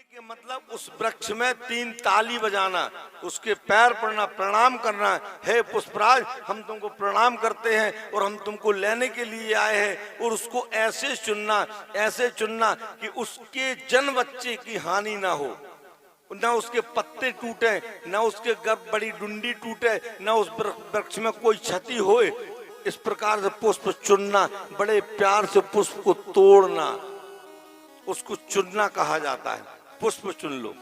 के मतलब उस वृक्ष में 3 ताली बजाना, उसके पैर पड़ना, प्रणाम करना। हे पुष्पराज, हम तुमको प्रणाम करते हैं और हम तुमको लेने के लिए आए हैं। और उसको ऐसे चुनना कि उसके जन बच्चे की हानि ना हो, न उसके पत्ते टूटे, न उसके गर्भ बड़ी डुंडी टूटे, न उस वृक्ष में कोई क्षति होए। इस प्रकार से पुष्प चुनना, बड़े प्यार से पुष्प को तोड़ना, उसको चुनना कहा जाता है। पुष्प चुन लो।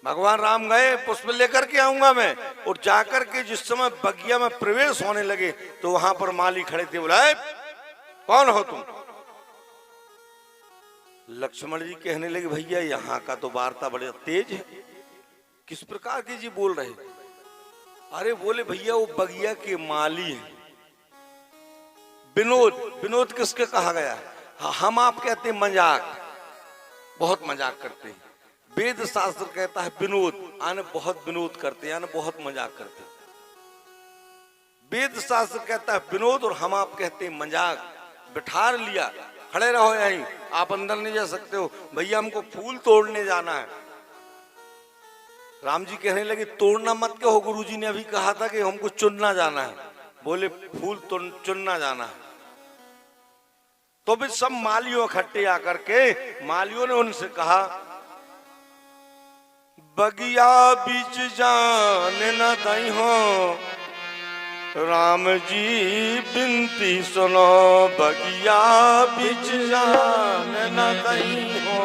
भगवान राम गए, पुष्प लेकर के आऊंगा मैं, और जाकर के जिस समय बगिया में प्रवेश होने लगे तो वहां पर माली खड़े थे। बोला, कौन हो तुम? लक्ष्मण जी कहने लगे, भैया यहाँ का तो वार्ता बड़े तेज है, किस प्रकार के जी बोल रहे? अरे बोले, भैया वो बगिया के माली हैं। विनोद किसके कहा गया? हम आप कहते हैं मजाक, बहुत मजाक करते हैं। वेद शास्त्र कहता है विनोद, आने बहुत विनोद करते हैं, बहुत मजाक करते हैं। वेद शास्त्र कहता है विनोद और हम आप कहते हैं मजाक। बिठा लिया, खड़े रहो यहीं, आप अंदर नहीं जा सकते हो। भैया हमको फूल तोड़ने जाना है। राम जी कहने लगे, तोड़ना मत कहो, गुरुजी ने अभी कहा था कि हमको चुनना जाना है। बोले फूल चुनना जाना है। तो भी सब मालियों इकट्ठे आकर के मालियों ने उनसे कहा, बगिया बीच जान न दई हो, राम जी बिनती सुनो। बगिया बीच जान न दई हो,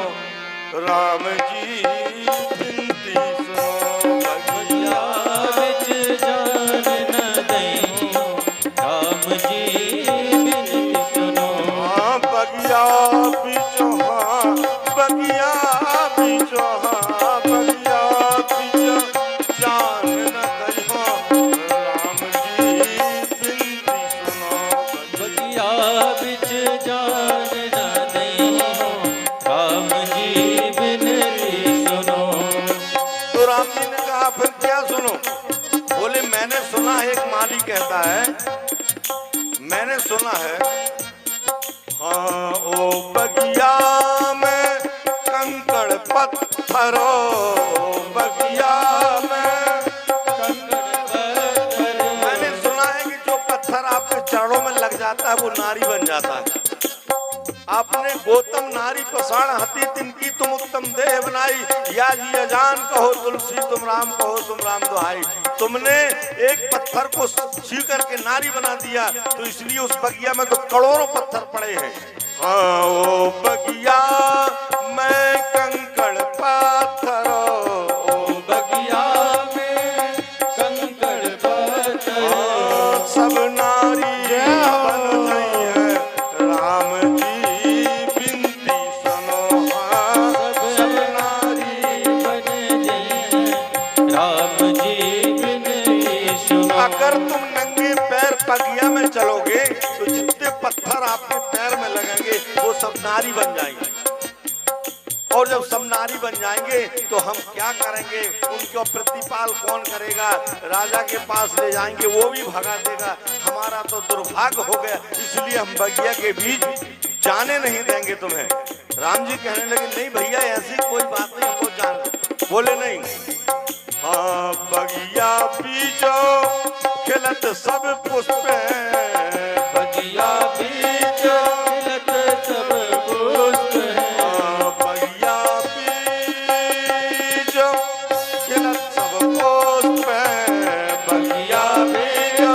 राम जी बिनती सुनो। बगिया बीच जान न दई हो, राम जी बिनती सुनो। बगिया बीच, हाँ बगिया बीच, हाँ बगिया बीच जान न दई हो, राम जी बिनती सुनो। बगिया बीच जान न दई हो, राम जी बिनती सुनो। तो राम जी ने कहा, फिर क्या सुनो? बोले, मैंने सुना है, एक माली कहता है, मैंने सुना है, हाँ ओ बगिया में कंकड़ पत्थरो, बगिया में कंकड़ पत्थर। मैंने सुना है कि जो पत्थर आपके चरणों में लग जाता है वो नारी बन जाता है। आपने गौतम नारी पसाण हती तिनकी तुम उत्तम देह बनाई, या जी अजान कहो तुलसी तुम राम कहो तुम राम दुहाई। तुमने एक पत्थर को सी करके नारी बना दिया, तो इसलिए उस बगिया में तो करोड़ों पत्थर पड़े हैं। हाँ ओ बगिया में कंकड़ पत्थर, ओ बगिया में कंकड़ पत्थर। हाँ, सब नारी बन गई है, राम जी बिनती सुनो। हाँ, सब नारी बन गई है, राम जी बिनती सुनो। अगर तुम नंगे पैर बगिया में चलोगे तो जितने पत्थर आपके पैर में लगेंगे वो सब नारी बन जाएंगे। और जब सब नारी बन जाएंगे तो हम क्या करेंगे? उनका प्रतिपाल कौन करेगा? राजा के पास ले जाएंगे, वो भी भगा देगा। हमारा तो दुर्भाग्य हो गया, इसलिए हम बगिया के बीच जाने नहीं देंगे तुम्हें। राम जी कहने लगे, नहीं भैया ऐसी कोई बात नहीं, हमको जान। बोले नहीं, हाँ बगिया बीचो खिलत सब पुष्प है, बगिया बीचो खिलत सब पुष्प है। हाँ बगिया बीचो खिलत सब पुष्प है, बगिया बीचो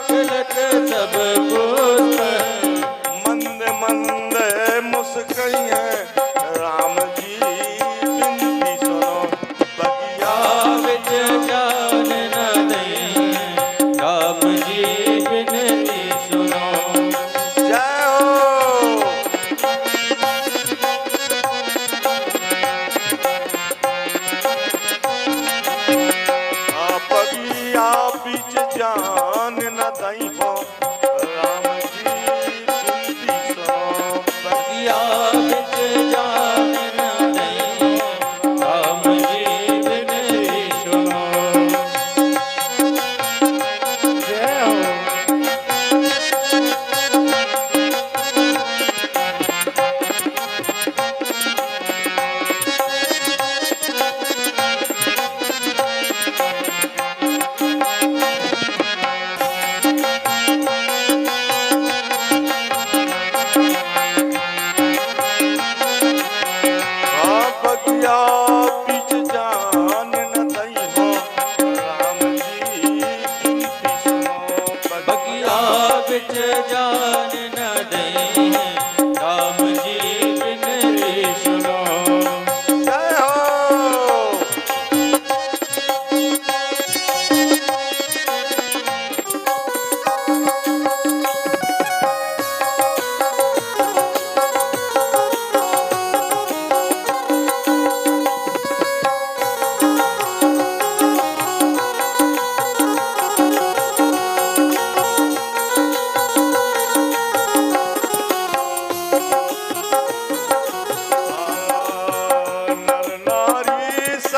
खिलत सब पुष्प है। मंद मंद मुस्कई है, राम जी बिनती सुनो। बगिया बिच जान न दई, राम जी बिनती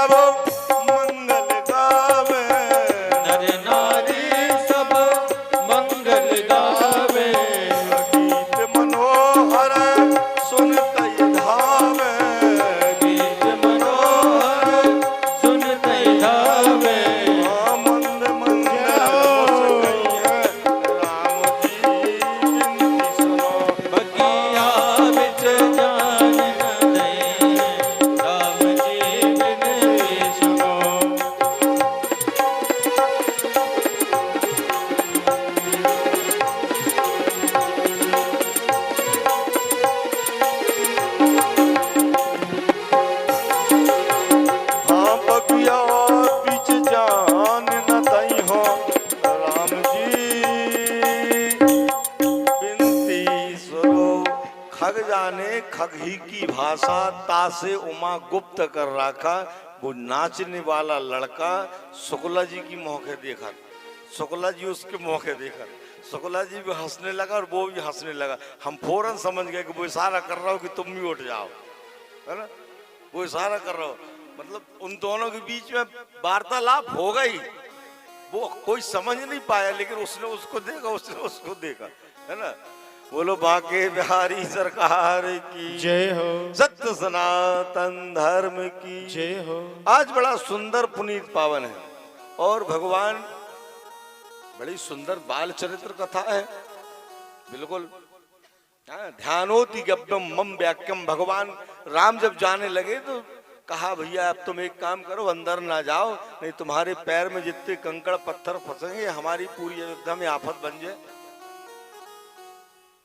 सब मंगल गावे, नर नारी सब मंगल गावे, गीत मनोहर सुनत धावे, गीत मनोहर सुनत धावे, मंद मंद मुस्कैया राम जी बिनती सुनो। बगिया बिच जान न दे, राम जी बिनती सुनो। हाँ बगिया बीच जान न दई हो राम जी बिनती सुनो। खग जाने खग ही की भाषा, तासे उमा गुप्त कर रखा। वो नाचने वाला लड़का शुक्ला जी की मौके देखा, शुक्ला जी उसके मौके देखा, शुक्ला जी भी हंसने लगा और वो भी हंसने लगा। हम फौरन समझ गए कि वो इशारा कर रहा हो कि तुम भी उठ जाओ, है ना। वो इशारा कर रहा हो, मतलब उन दोनों के बीच में वार्तालाप हो गई। वो कोई समझ नहीं पाया, लेकिन उसने उसको देखा, उसने उसको देखा, है ना। बोलो बांके बिहारी सरकार की जय हो, सत्य सनातन धर्म की जय हो। आज बड़ा सुंदर पुनीत पावन है और भगवान बड़ी सुंदर बाल चरित्र कथा है, बिल्कुल। ध्यानोति गव्यम मम व्याक्यम। भगवान राम जब जाने लगे तो कहा भैया अब तुम एक काम करो, अंदर ना जाओ, नहीं तुम्हारे पैर में जितने कंकड़ पत्थर फंसेंगे हमारी पूरी अयोध्या में आफत बन जाए।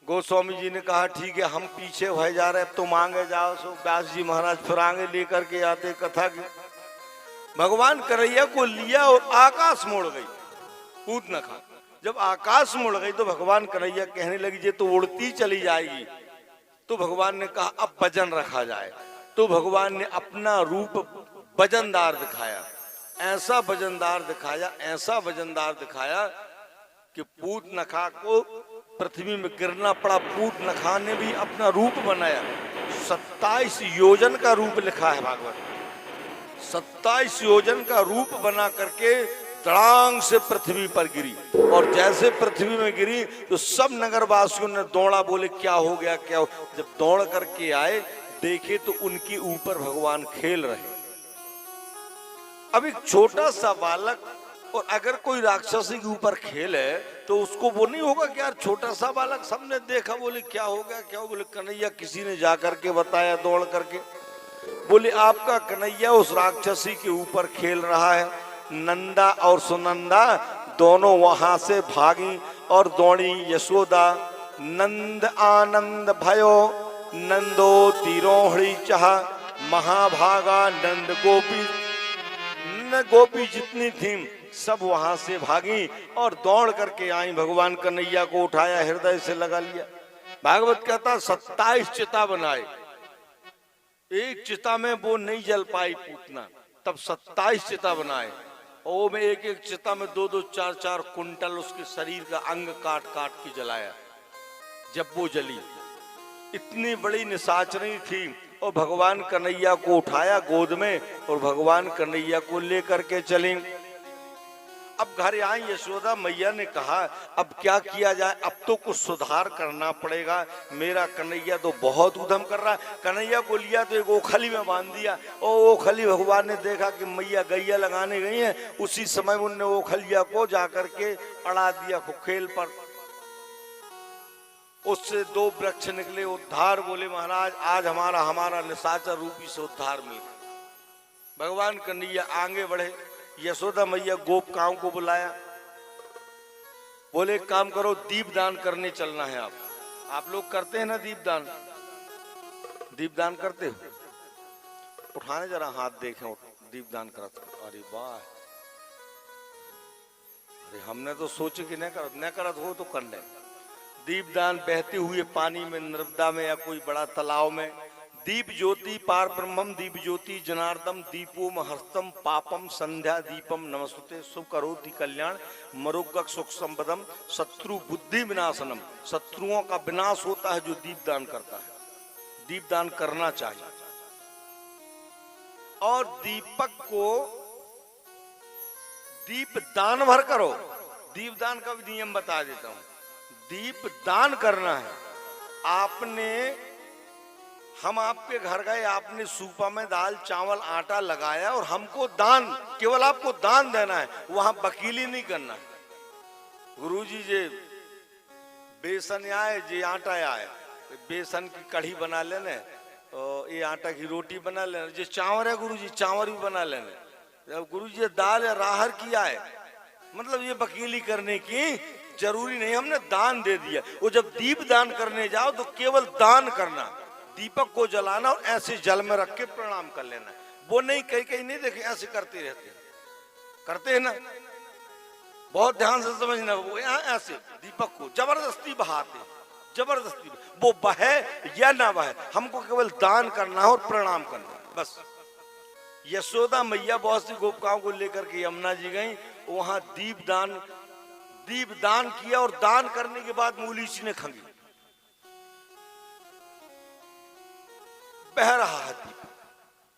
गोस्वामी जी ने कहा ठीक है हम पीछे हो जा रहे, अब तुम आगे जाओ। सो व्यास जी महाराज फिर आगे लेकर के आते कथा की। भगवान कन्हैया को लिया और आकाश मोड़ गई पूतनखा। जब आकाश मुड़ गई तो भगवान कन्हैया कहने लगी ये तो उड़ती चली जाएगी। तो भगवान ने कहा अब वजन रखा जाए। तो भगवान ने अपना रूप वजनदार दिखाया, ऐसा वजनदार दिखाया, ऐसा वजनदार दिखाया कि पूतनखा को पृथ्वी में गिरना पड़ा। पूतनखा ने भी अपना रूप बनाया। 27 योजन का रूप लिखा है भागवत, 27 योजन का रूप बना करके तड़ांग से पृथ्वी पर गिरी। और जैसे पृथ्वी में गिरी तो सब नगरवासियों ने दौड़ा, बोले क्या हो गया क्या हो। जब दौड़ करके आए देखे तो उनके ऊपर भगवान खेल रहे। अब एक छोटा सा बालक और अगर कोई राक्षसी के ऊपर खेले तो उसको वो नहीं होगा कि यार छोटा सा बालक, सबने देखा बोले क्या हो गया क्या हो। बोले कन्हैया किसी ने जाकर के बताया दौड़ करके। बोले आपका कन्हैया उस राक्षसी के ऊपर खेल रहा है। नंदा और सुनंदा दोनों वहां से भागी और दौड़ी यशोदा। नंद आनंद भयो नंदो तिरोहड़ी चाह, महाभागा नंद गोपी। गोपी जितनी थी सब वहां से भागी और दौड़ करके आई। भगवान कन्हैया को उठाया, हृदय से लगा लिया। भागवत कहता 27 चिता बनाए, एक चिता में वो नहीं जल पाई पूतना, तब 27 चिता बनाए। और में एक एक चिता में 2-2 4-4 कुंटल उसके शरीर का अंग काट काट के जलाया। जब वो जली इतनी बड़ी निशाचनी थी और भगवान कन्हैया को उठाया गोद में और भगवान कन्हैया को लेकर के चली। अब घर आई यशोदा मैया ने कहा अब क्या किया जाए, अब तो कुछ सुधार करना पड़ेगा। मेरा कन्हैया तो बहुत उधम कर रहा है। कन्हैया को लिया तो एक ओखली में बांध दिया और ओखली भगवान ने देखा कि मैया गैया लगाने गई है, उसी समय उनने ओखलिया को जाकर के अड़ा दिया खुखेल पर। उससे 2 वृक्ष निकले, उद्धार। बोले महाराज आज हमारा निशाचर रूपी से उद्धार मिल गया। भगवान कन्हैया आगे बढ़े, यशोदा मैया गोपकाओं को बुलाया। बोले काम करो दीपदान करने चलना है। आप लोग करते हैं ना दीपदान? दीपदान करते हो? उठाने जरा हाथ देखें, दीपदान करते। अरे वाह, अरे हमने तो सोचे कि न करत हो तो कर ले। दीपदान बहते हुए पानी में, नर्मदा में या कोई बड़ा तालाब में। दीप ज्योति पार ब्रह्मम दीप ज्योति जनार्दम दीपोम हस्तम पापम संध्या दीपम नमस्ते शुभ करोति कल्याण मरोग्गक सुख संपदम शत्रु बुद्धि विनाशनम। शत्रुओं का विनाश होता है जो दीपदान करता है। दीपदान करना चाहिए। और दीपक को दीप दान भर करो। दीप दान का भी नियम बता देता हूं। दीप दान करना है। आपने, हम आपके घर गए, आपने सूपा में दाल चावल आटा लगाया और हमको दान, केवल आपको दान देना है, वहां वकीली नहीं करना है। गुरुजी जे बेसन आए, जे आटा आए, बेसन की कढ़ी बना लेने और ये आटा की रोटी बना लेने। जो चावल है गुरुजी, चावल भी बना लेने। जब गुरुजी दाल या राहर किया है, मतलब ये वकीली करने की जरूरी नहीं, हमने दान दे दिया। वो जब दीप दान करने जाओ तो केवल दान करना, दीपक को जलाना और ऐसे जल में रख के प्रणाम कर लेना। वो नहीं, कहीं कहीं नहीं देखे ऐसे करते रहते हैं, करते हैं ना, बहुत ध्यान से समझना। वो यहाँ ऐसे दीपक को जबरदस्ती बहाते, जबरदस्ती, वो बहे या ना बहे, हमको केवल दान करना और प्रणाम करना, बस। यशोदा मैया बहुत सी गोपिकाओं को लेकर के यमुना जी गई, वहां दीप दान किया और दान करने के बाद मूलीची ने खंगी, बह रहा है दीप।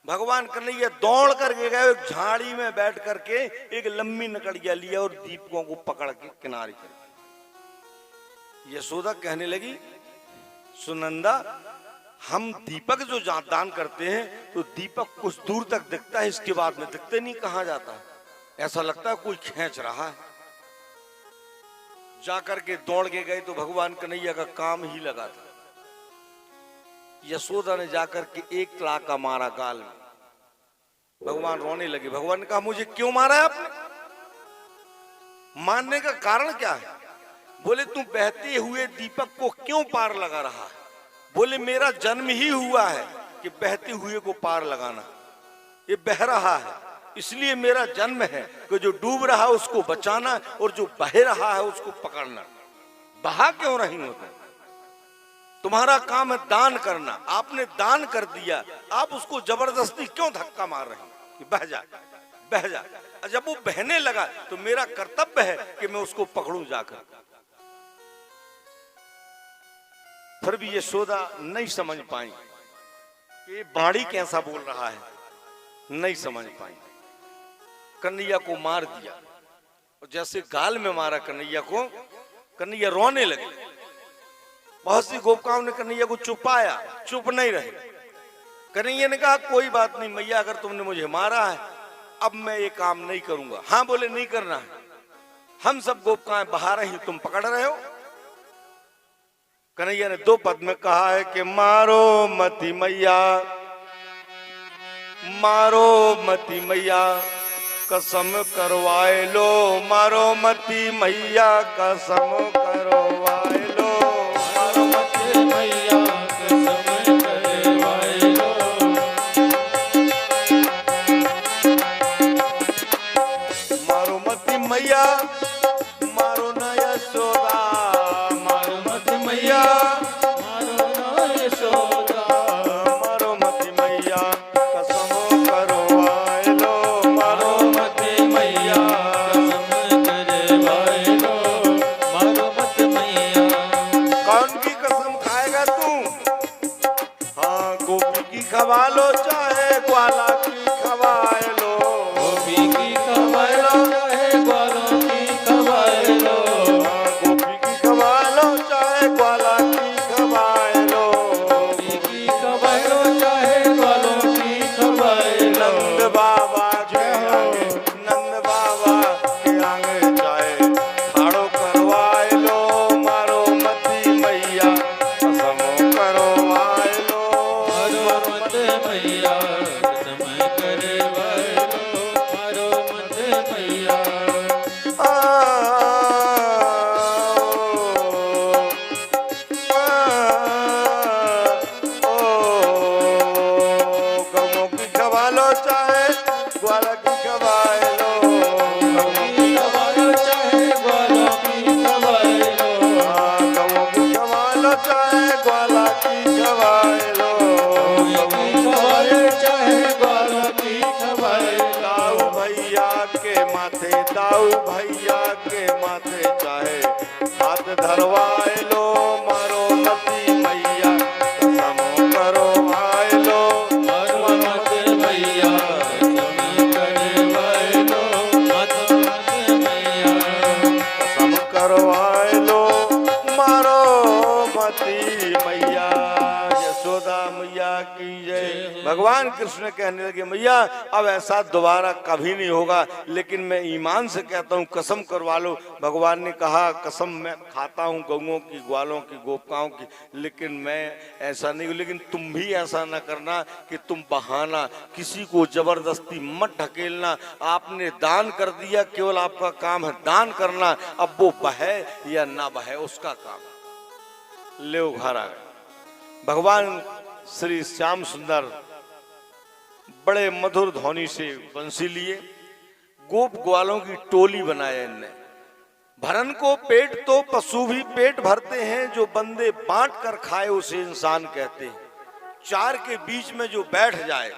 भगवान कन्हैया दौड़ करके गए, एक झाड़ी में बैठ करके एक लंबी नकड़िया लिया और दीपकों को पकड़ के किनारे कर। यशोदा कहने लगी, सुनंदा, हम दीपक जो दान करते हैं तो दीपक कुछ दूर तक दिखता है, इसके बाद में दिखते नहीं, कहां जाता है, ऐसा लगता है कोई खींच रहा है। जाकर के दौड़ के गए तो भगवान कन्हैया का काम ही लगा था। यशोदा ने जाकर के एक तड़ाका मारा गाल में, भगवान रोने लगे। भगवान ने कहा, मुझे क्यों मारा है आपने? मारने का कारण क्या है? बोले, तू बहते हुए दीपक को क्यों पार लगा रहा है? बोले, मेरा जन्म ही हुआ है कि बहते हुए को पार लगाना। ये बह रहा है इसलिए मेरा जन्म है कि जो डूब रहा है उसको बचाना और जो बह रहा है उसको पकड़ना। बहा क्यों नहीं होता? तुम्हारा काम है दान करना, आपने दान कर दिया, आप उसको जबरदस्ती क्यों धक्का मार रहे हैं कि बह जा, बह जा। जब वो बहने लगा तो मेरा कर्तव्य है कि मैं उसको पकड़ूं जाकर। फिर भी यशोदा नहीं समझ पाई कि बाड़ी कैसा बोल रहा है, नहीं समझ पाई। कन्हैया को मार दिया और जैसे गाल में मारा कन्हैया को, कन्हैया रोने लगे। बहुत सी गोपिकाओं ने कन्हैया को चुपाया, चुप नहीं रहे। कन्हैया ने कहा, कोई बात नहीं मैया, अगर तुमने मुझे मारा है अब मैं ये काम नहीं करूंगा। हाँ बोले, नहीं करना है, हम सब गोपिकाएं बहा रही, तुम पकड़ रहे हो। कन्हैया ने दो पद में कहा है कि मारो मती मैया, मारो मती मैया, कसम करवाए लो, मारो मती मैया, कसम करवाए लो, मारो मती मैया, कसम करवाए लो, मारो मती मैया, मारो न यशोदा, मारो मती मैया, मारो न यशोदा, मारो मती मैया, कसम करवाए लो, मारो मती मैया, कसम करवाए लो, मारो मती मैया। कौन की कसम खाएगा तू? हाँ, गोपी की खवा लो चाहे ग्वाला की खवाए लो, गोपी की खवाए लो चाहे ग्वालों की खवाए लो, हाँ, गोपी की खवा लो चाहे ग्वाला की खवाए लो, गोपी की खवाए लो चाहे ग्वालों की खवाए लो। नंद बाबा के आगे, नंद बाबा के आगे चाहे खाड़ो करवाए लो, मारो मती मैया, कसम करवाए लो, मारो मत मैया, कसम करवाए लो, मारो मत मैया। गमों की खवा लो चाहे ग्वाला की खवाए लो, गोपी खवाए लो चाहे ग्वालों की खवाए लो, गमों की खवा लो चाहे ग्वाला की खवाए लो, गोपी खवाए लो चाहे ग्वालों की खवाए लो। दाऊ भैया के माथे, दाऊ भैया के माथे चाहे हाथ धरवाए लो, मारो मती मैया, कसम करवाए लो, मारो मत मैया, कृष्ण कहने लगे मैया अब ऐसा दोबारा कभी नहीं होगा, लेकिन मैं ईमान से कहता हूँ कसम करवा लो। भगवान ने कहा कसम मैं खाता हूँ गौओं की, ग्वालों की, गोपिकाओं की, लेकिन मैं ऐसा नहीं हूँ। लेकिन तुम भी ऐसा न करना कि तुम बहाना, किसी को जबरदस्ती मत ढकेलना। आपने दान कर दिया, केवल आपका काम है दान करना, अब वो बहे या ना बहे उसका काम। ले घर आ गए। भगवान श्री श्याम सुंदर बड़े मधुर ध्वनि से बंसी लिए, गोप ग्वालों की टोली बनाए इनने। भरन को पेट तो पशु भी पेट भरते हैं, जो बंदे बांट कर खाए उसे इंसान कहते हैं। चार के बीच में जो बैठ जाए,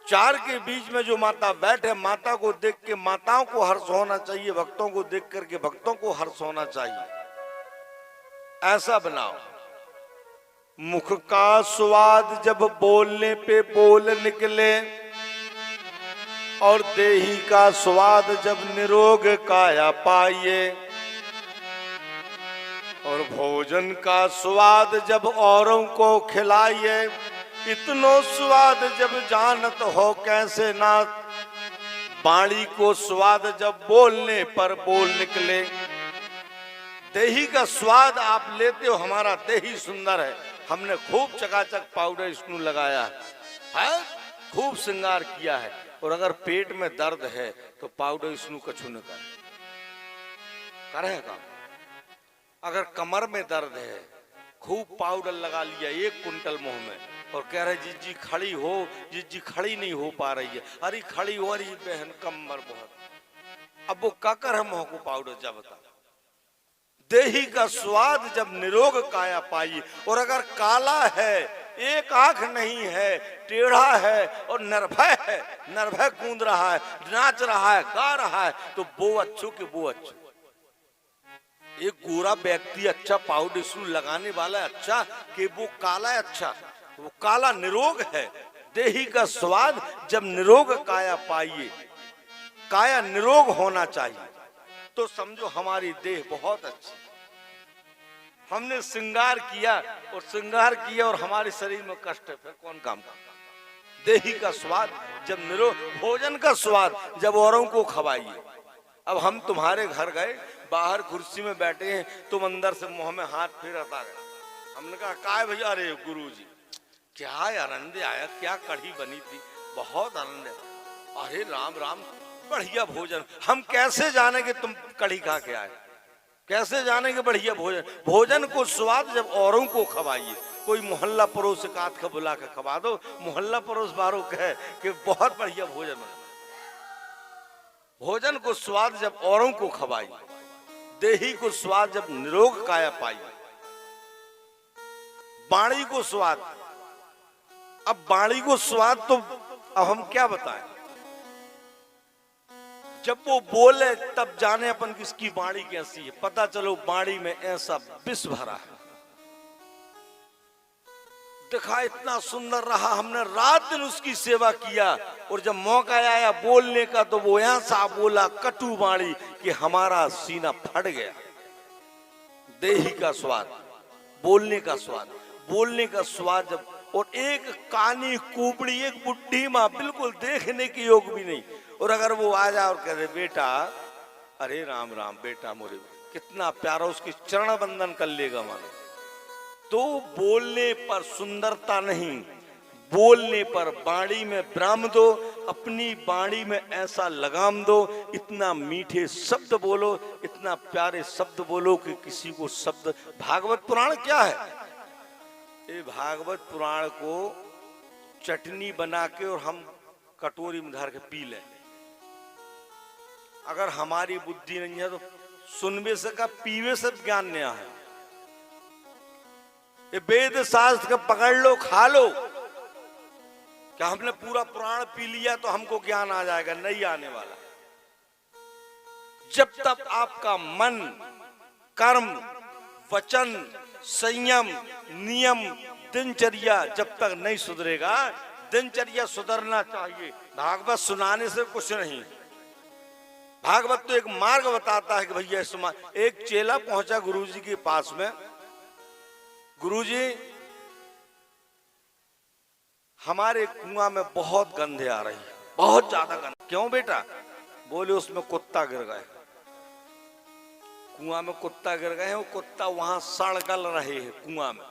चार के बीच में जो माता बैठे, माता को देख के माताओं को हर्ष होना चाहिए, भक्तों को देख करके भक्तों को हर्ष होना चाहिए। ऐसा बनाओ। मुख का स्वाद जब बोलने पे बोल निकले, और देही का स्वाद जब निरोग काया पाइए, और भोजन का स्वाद जब औरों को खिलाइए, इतनो स्वाद जब जानत हो कैसे ना, बाणी को स्वाद जब बोलने पर बोल निकले। देही का स्वाद आप लेते हो, हमारा देही सुंदर है, हमने खूब चकाचक पाउडर इसनु लगाया है, खूब श्रृंगार किया है, और अगर पेट में दर्द है तो पाउडर इसनु कछु न करेगा। अगर कमर में दर्द है खूब पाउडर लगा लिया 1 कुंटल मुंह में, और कह रहे जीजी खड़ी हो, जीजी खड़ी नहीं हो पा रही है, अरे खड़ी हो रही बहन कमर बहुत। अब वो का कर है मुंह को पाउडर जब बता। देही का स्वाद जब निरोग काया पाई, और अगर काला है, एक आंख नहीं है, टेढ़ा है और निर्भय है, निर्भय कूद रहा है, नाच रहा है, गा रहा है, तो वो अच्छो कि वो अच्छो। एक गोरा व्यक्ति अच्छा पाउडर इसमें लगाने वाला है अच्छा, कि वो काला है अच्छा, वो काला निरोग है। देही का स्वाद जब निरोग काया पाइए, काया निरोग होना चाहिए, तो समझो हमारी देह बहुत अच्छी। हमने श्रृंगार किया और श्रृंगार किया और हमारे शरीर में कष्ट है, फिर कौन काम का। देही का स्वाद जब निरोग, भोजन का स्वाद जब औरों को खवाइए। अब हम तुम्हारे घर गए, बाहर कुर्सी में बैठे हैं, तुम अंदर से मुंह में हाथ फेरता गए। हमने कहा काय भैया, अरे गुरुजी क्या आनंद आया, क्या कढ़ी बनी थी, बहुत आनंद है। अरे राम राम बढ़िया भोजन। हम कैसे जाने कि तुम कढ़ी खा के आए, कैसे जाने कि बढ़िया भोजन। भोजन को स्वाद जब औरों को खवाइए, कोई मोहल्ला पड़ोस काट के बुला के खवा दो, मोहल्ला पड़ोस बारों कहे कि बहुत बढ़िया भोजन बना। भोजन को स्वाद जब औरों को खवाइए, देही को स्वाद जब निरोग काया पाइए, बाणी को स्वाद। अब बाणी को स्वाद तो अब हम क्या बताएं, जब वो बोले तब जाने अपन किसकी बाणी कैसी है, पता चलो बाणी में ऐसा विष भरा है। देखा इतना सुंदर रहा, हमने रात दिन उसकी सेवा किया, और जब मौका आया बोलने का तो वो ऐसा बोला कटु बाणी कि हमारा सीना फट गया। देही का स्वाद, बोलने का स्वाद, बोलने का स्वाद जब, और एक कानी कुबड़ी, एक बुढ़ी माँ बिल्कुल देखने के योग भी नहीं, और अगर वो आ जाए और कह दे बेटा, अरे राम राम बेटा मोरे, कितना प्यारा, उसके चरण बंदन कर लेगा मानो। तो बोलने पर सुंदरता नहीं, बोलने पर बाणी में ब्राह्म दो, अपनी बाणी में ऐसा लगाम दो, इतना मीठे शब्द बोलो, इतना प्यारे शब्द बोलो कि किसी को शब्द। भागवत पुराण क्या है, ये भागवत पुराण को चटनी बना के और हम कटोरी में धर के पी लें। अगर हमारी बुद्धि नहीं है तो सुनवे से का पीवे से ज्ञान नया है। ये वेद शास्त्र का पकड़ लो, खा लो, क्या हमने पूरा पुराण पी लिया तो हमको ज्ञान आ जाएगा, नहीं आने वाला। जब तक आपका मन, कर्म, वचन, संयम, नियम, दिनचर्या जब तक नहीं सुधरेगा, दिनचर्या सुधरना चाहिए। भागवत सुनाने से कुछ नहीं, भागवत तो एक मार्ग बताता है कि भैया। एक चेला पहुंचा गुरुजी के पास में, गुरुजी हमारे कुआं में बहुत गंधे आ रही है, बहुत ज्यादा गंध। क्यों बेटा? बोले उसमें कुत्ता गिर गए, कुआं में कुत्ता गिर गए हैं, वो कुत्ता वहां सड़ गल रहे हैं कुआं में।